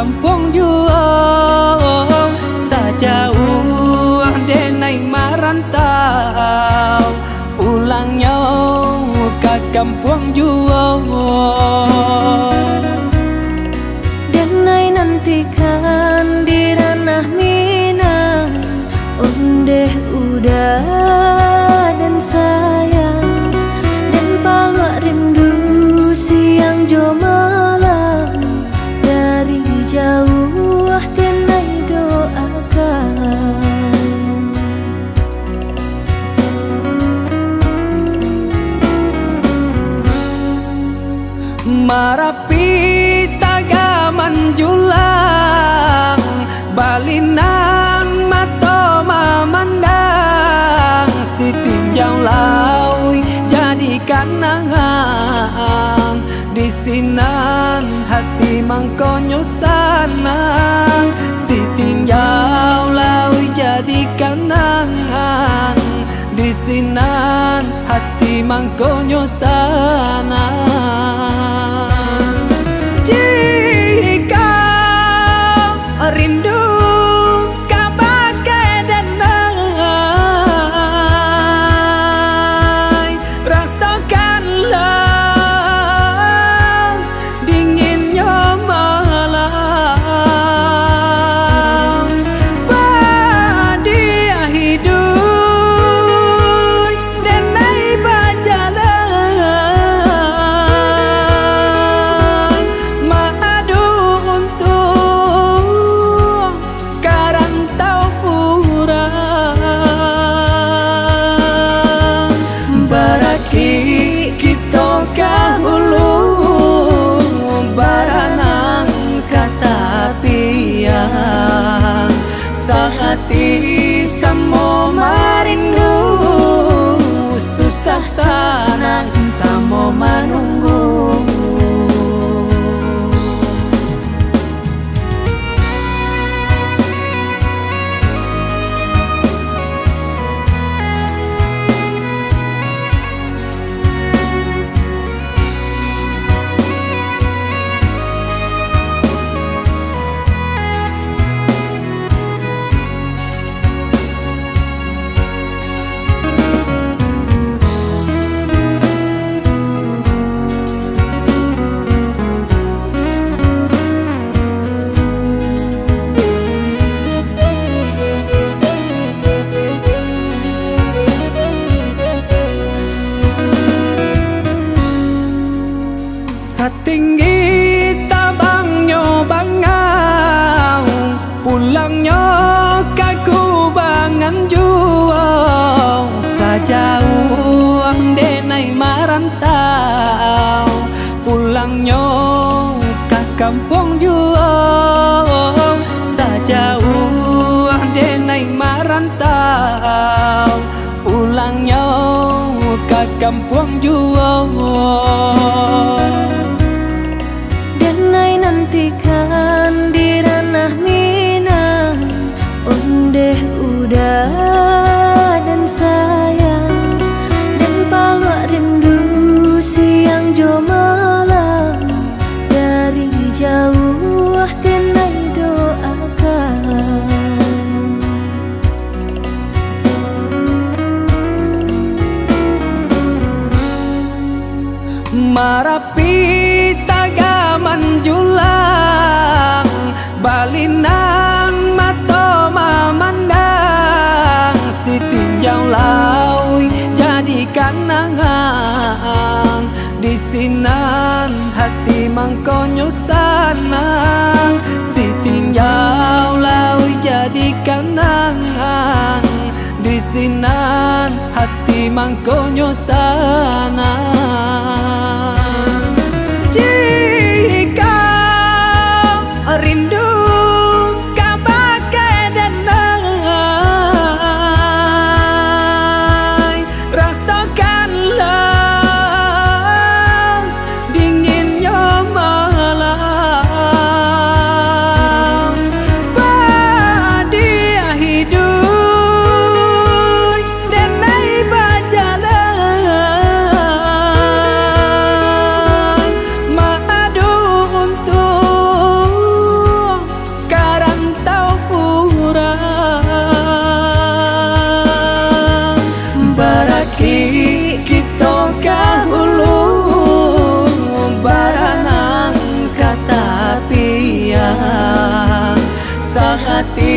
kampung juang sejauh denai merantau pulangnya ke kampung juang. Denai nantikan di ranah Minang, ondeh udah dan sayang, dan palak rindu siang jo malam dari jauh denai doakan. Marapi tagaman julang balinang mato memandang si tinjau laui jadi kanangan di sinan hati mangkonyo sanang si tinjau laui jadi kanangan di sinan hati mangkonyo sanang. Jika rindu kabagai denai, rasakanlah dinginnya malam. Badia hidup denai berjalan, madu untuk karantau kurang. Baraki kita kahulu baranang kata piang sehati samo marindu susah sanang samo manunggu. Setinggi tabangnya bangau pulangnya ke kubangan juang sejauh denai merantau pulangnya ke kampung juang sejauh denai merantau pulangnya ke kampung juang. Denai nantikan di ranah Minang, ondeh udah dan sayang, dan palak rindu siang jo malam dari jauh denai doakan. Marapi tagaman julang balinang mato memandang si tinjau laui jadi kanangan di sinan hati mangkonyo sanang si tinjau laui jadi kanangan di sinan hati mangkonyo sanang. Jika rindu kabagai denai, rasakanlah dinginnya malam. Badia hidup denai berjalan, madu untuk hati